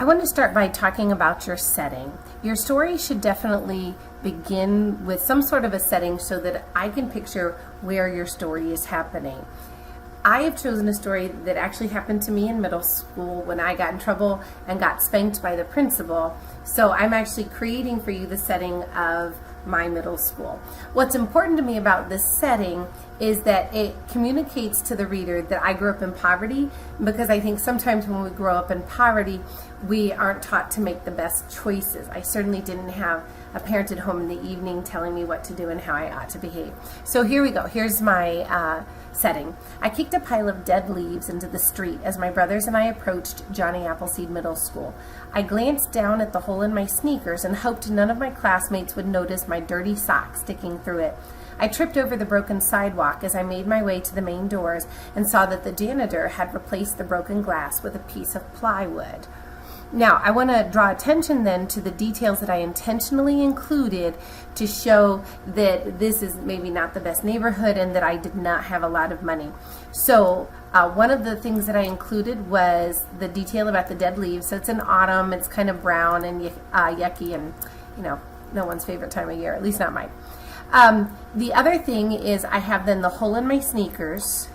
I want to start by talking about your setting. Your story should definitely begin with some sort of a setting so that I can picture where your story is happening. I have chosen a story that actually happened to me in middle school when I got in trouble and got spanked by the principal. So I'm actually creating for you the setting of my middle school. What's important to me about this setting is that it communicates to the reader that I grew up in poverty, because I think sometimes when we grow up in poverty, we aren't taught to make the best choices. I certainly didn't have a parent at home in the evening telling me what to do and how I ought to behave. So here we go. Here's my setting. I kicked a pile of dead leaves into the street as my brothers and I approached Johnny Appleseed Middle School. I glanced down at the hole in my sneakers and hoped none of my classmates would notice my dirty sock sticking through it. I tripped over the broken sidewalk as I made my way to the main doors and saw that the janitor had replaced the broken glass with a piece of plywood. Now, I want to draw attention then to the details that I intentionally included to show that this is maybe not the best neighborhood and that I did not have a lot of money. So one of the things that I included was the detail about the dead leaves. So it's in autumn, it's kind of brown and yucky, and no one's favorite time of year, at least not mine. The other thing is I have then the hole in my sneakers,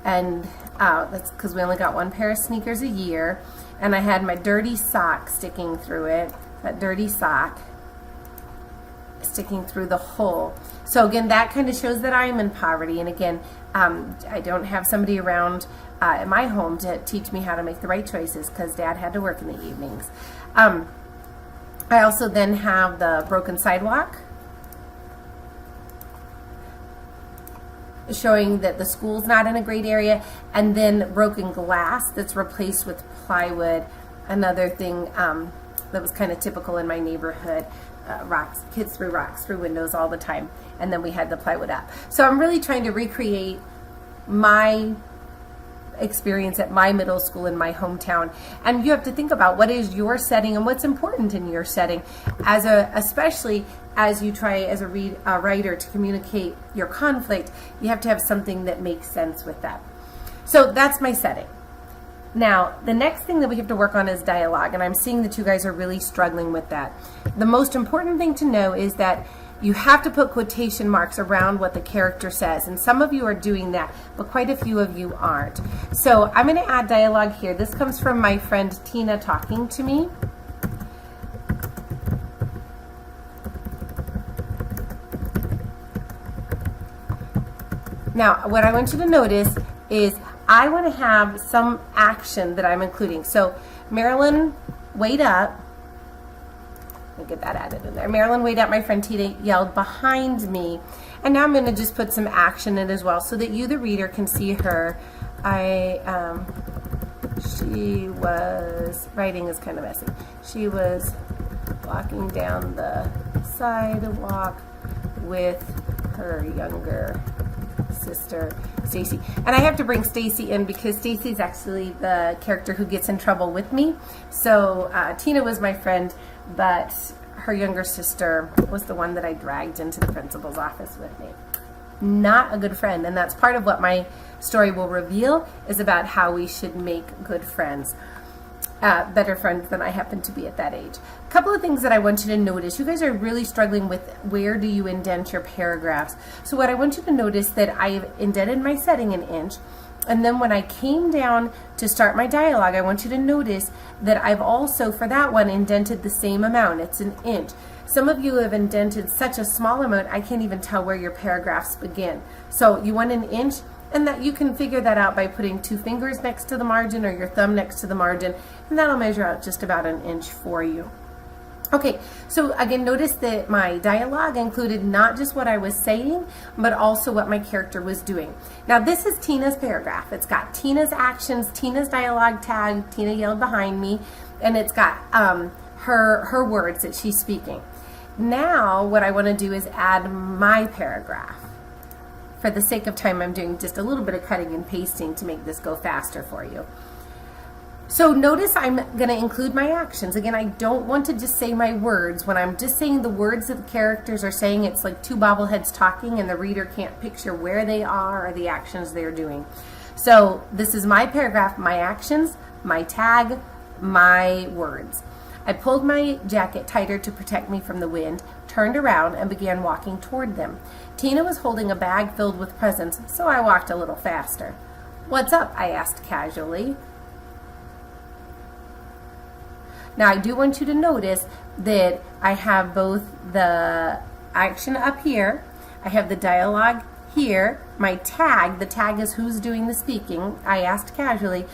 and that's because we only got one pair of sneakers a year. And I had my dirty sock sticking through it, that dirty sock sticking through the hole. So again, that kind of shows that I am in poverty. And again, I don't have somebody around at my home to teach me how to make the right choices because Dad had to work in the evenings. I also then have the broken sidewalk, showing that the school's not in a great area, and then broken glass that's replaced with plywood. Another thing that was kind of typical in my neighborhood, rocks, kids threw rocks through windows all the time, and then we had the plywood up. So I'm really trying to recreate my experience at my middle school in my hometown. And you have to think about what is your setting and what's important in your setting, especially as you try as a writer to communicate your conflict. You have to have something that makes sense with that. So that's my setting. Now, the next thing that we have to work on is dialogue, and I'm seeing that you guys are really struggling with that. The most important thing to know is that you have to put quotation marks around what the character says, and some of you are doing that, but quite a few of you aren't. So I'm going to add dialogue here. This comes from my friend Tina talking to me. Now, what I want you to notice is I want to have some action that I'm including. So Marilyn, wait up. Let me get that added in there. Marilyn, wait up. My friend Tina yelled behind me. And now I'm going to just put some action in as well so that you, the reader, can see her. She was, writing is kind of messy. She was walking down the sidewalk with her younger sister, Stacy. And I have to bring Stacy in because Stacy's actually the character who gets in trouble with me. So Tina was my friend, but her younger sister was the one that I dragged into the principal's office with me. Not a good friend, and that's part of what my story will reveal, is about how we should make good friends. Better friends than I happen to be at that age. A couple of things that I want you to notice. You guys are really struggling with where do you indent your paragraphs. So what I want you to notice that I've indented my setting an inch, and then when I came down to start my dialogue, I want you to notice that I've also, for that one, indented the same amount. It's an inch. Some of you have indented such a small amount, I can't even tell where your paragraphs begin. So you want an inch, and that you can figure that out by putting 2 fingers next to the margin or your thumb next to the margin, and that'll measure out just about an inch for you. Okay, so again, notice that my dialogue included not just what I was saying, but also what my character was doing. Now, this is Tina's paragraph. It's got Tina's actions, Tina's dialogue tag, Tina yelled behind me, and it's got her words that she's speaking. Now, what I want to do is add my paragraph. For the sake of time, I'm doing just a little bit of cutting and pasting to make this go faster for you. So notice I'm going to include my actions. Again, I don't want to just say my words. When I'm just saying the words that the characters are saying, it's like 2 bobbleheads talking and the reader can't picture where they are or the actions they're doing. So this is my paragraph, my actions, my tag, my words. I pulled my jacket tighter to protect me from the wind, turned around, and began walking toward them. Tina was holding a bag filled with presents, so I walked a little faster. "What's up?" I asked casually. Now, I do want you to notice that I have both the action up here, I have the dialogue here, my tag, the tag is who's doing the speaking, I asked casually.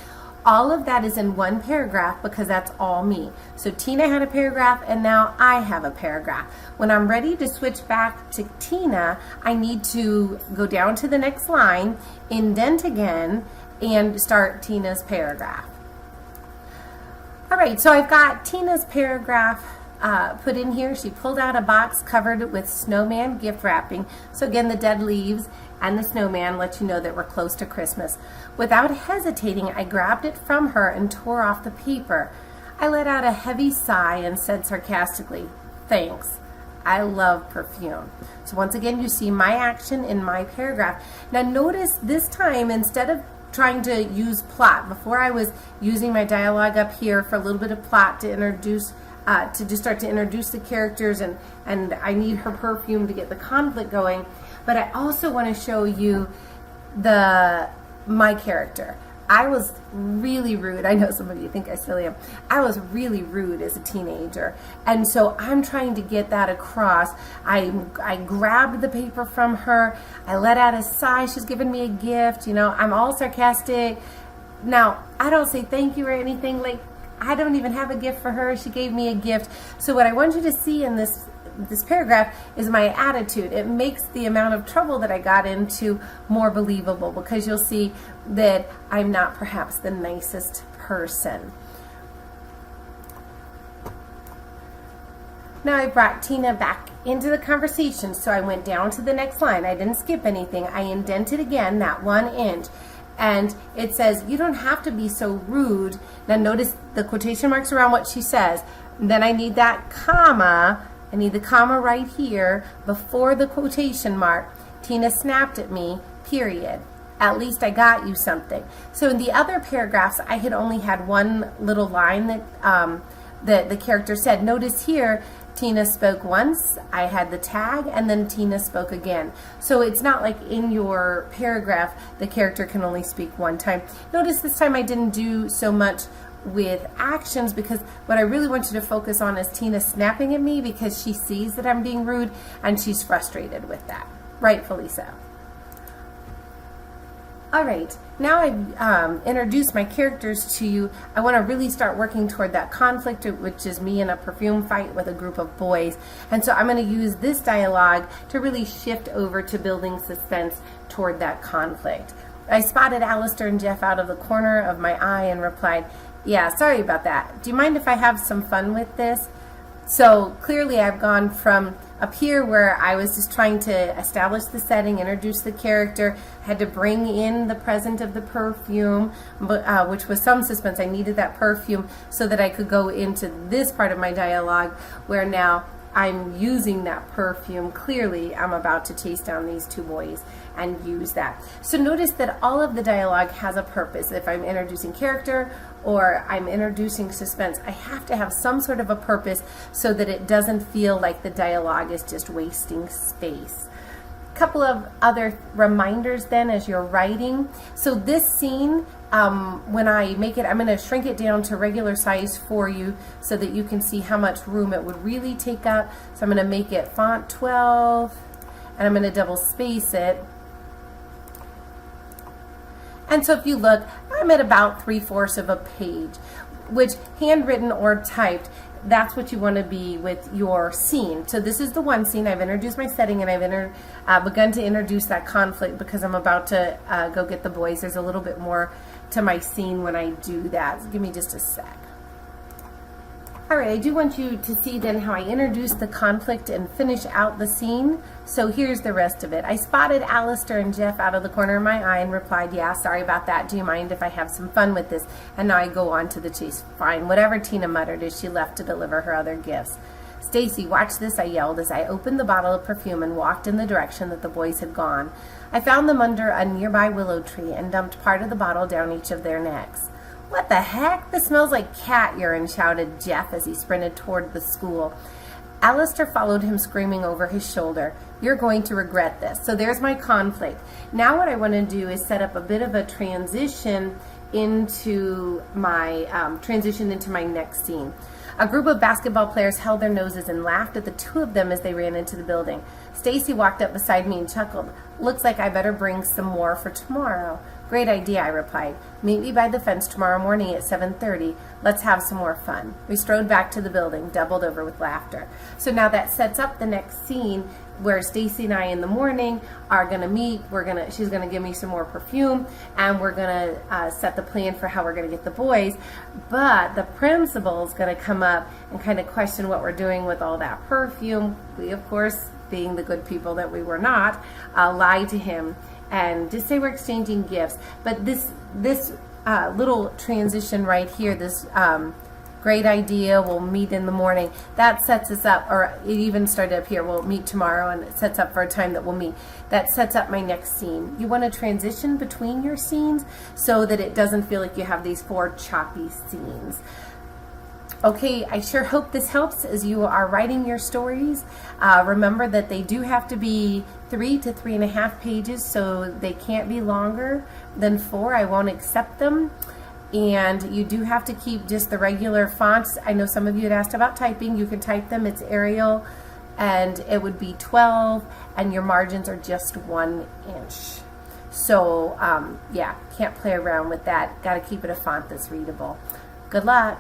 All of that is in one paragraph because that's all me. So Tina had a paragraph and now I have a paragraph. When I'm ready to switch back to Tina, I need to go down to the next line, indent again, and start Tina's paragraph. All right, so I've got Tina's paragraph put in here. She pulled out a box covered with snowman gift wrapping. So again, the dead leaves and the snowman let you know that we're close to Christmas. Without hesitating, I grabbed it from her and tore off the paper. I let out a heavy sigh and said sarcastically, "Thanks. I love perfume." So once again, you see my action in my paragraph. Now notice this time, instead of trying to use plot, before I was using my dialogue up here for a little bit of plot to introduce to just start to introduce the characters, and I need her perfume to get the conflict going, but I also want to show you my character. I was really rude. I know some of you think I still am. I was really rude as a teenager, and so I'm trying to get that across. I grabbed the paper from her. I let out a sigh. She's given me a gift. You know, I'm all sarcastic. Now, I don't say thank you or anything. Like, I don't even have a gift for her. She gave me a gift. So what I want you to see in this paragraph is my attitude. It makes the amount of trouble that I got into more believable, because you'll see that I'm not perhaps the nicest person. Now I brought Tina back into the conversation, so I went down to the next line. I didn't skip anything. I indented again that 1 inch. And it says, "You don't have to be so rude." Now notice the quotation marks around what she says. And then I need that comma. I need the comma right here before the quotation mark. "Tina snapped at me, period. At least I got you something." So in the other paragraphs, I had only had one little line that the character said. Notice here, Tina spoke once, I had the tag, and then Tina spoke again. So it's not like in your paragraph the character can only speak one time. Notice this time I didn't do so much with actions, because what I really want you to focus on is Tina snapping at me, because she sees that I'm being rude and she's frustrated with that, rightfully so. All right, now I've introduced my characters to you. I want to really start working toward that conflict, which is me in a perfume fight with a group of boys. And so I'm going to use this dialogue to really shift over to building suspense toward that conflict. I spotted Alistair and Jeff out of the corner of my eye and replied, "Yeah, sorry about that. Do you mind if I have some fun with this?" So clearly I've gone from up here where I was just trying to establish the setting, introduce the character, had to bring in the present of the perfume, which was some suspense. I needed that perfume so that I could go into this part of my dialogue where now I'm using that perfume. Clearly I'm about to chase down these two boys and use that. So notice that all of the dialogue has a purpose. If I'm introducing character or I'm introducing suspense, I have to have some sort of a purpose so that it doesn't feel like the dialogue is just wasting space. A couple of other reminders then as you're writing. So this scene, when I make it, I'm going to shrink it down to regular size for you so that you can see how much room it would really take up. So I'm going to make it font 12, and I'm going to double space it. And so if you look, I'm at about 3/4 of a page, which handwritten or typed, that's what you want to be with your scene. So this is the one scene. I've introduced my setting, and I've begun to introduce that conflict because I'm about to go get the boys. There's a little bit more to my scene when I do that. So give me just a sec. All right, I do want you to see then how I introduce the conflict and finish out the scene. So here's the rest of it. I spotted Alistair and Jeff out of the corner of my eye and replied, "Yeah, sorry about that. Do you mind if I have some fun with this?" And now I go on to the chase. "Fine," whatever Tina muttered as she left to deliver her other gifts. "Stacy, watch this," I yelled as I opened the bottle of perfume and walked in the direction that the boys had gone. I found them under a nearby willow tree and dumped part of the bottle down each of their necks. "What the heck? This smells like cat urine," shouted Jeff as he sprinted toward the school. Alistair followed him, screaming over his shoulder, "You're going to regret this." So there's my conflict. Now what I want to do is set up a bit of a transition into my next scene. A group of basketball players held their noses and laughed at the two of them as they ran into the building. Stacy walked up beside me and chuckled. "Looks like I better bring some more for tomorrow." "Great idea," I replied. "Meet me by the fence tomorrow morning at 7:30. Let's have some more fun." We strode back to the building, doubled over with laughter. So now that sets up the next scene where Stacy and I in the morning are going to meet. She's going to give me some more perfume, and we're going to set the plan for how we're going to get the boys. But the principal is going to come up and kind of question what we're doing with all that perfume. We, of course, being the good people that we were not, lie to him and just say we're exchanging gifts. But this little transition right here, this great idea, we'll meet in the morning, that sets us up, or it even started up here, we'll meet tomorrow, and it sets up for a time that we'll meet. That sets up my next scene. You want to transition between your scenes so that it doesn't feel like you have these 4 choppy scenes. Okay, I sure hope this helps as you are writing your stories. Remember that they do have to be 3 to 3.5 pages, so they can't be longer than 4. I won't accept them. And you do have to keep just the regular fonts. I know some of you had asked about typing. You can type them. It's Arial, and it would be 12, and your margins are just 1 inch. So, yeah, can't play around with that. Got to keep it a font that's readable. Good luck.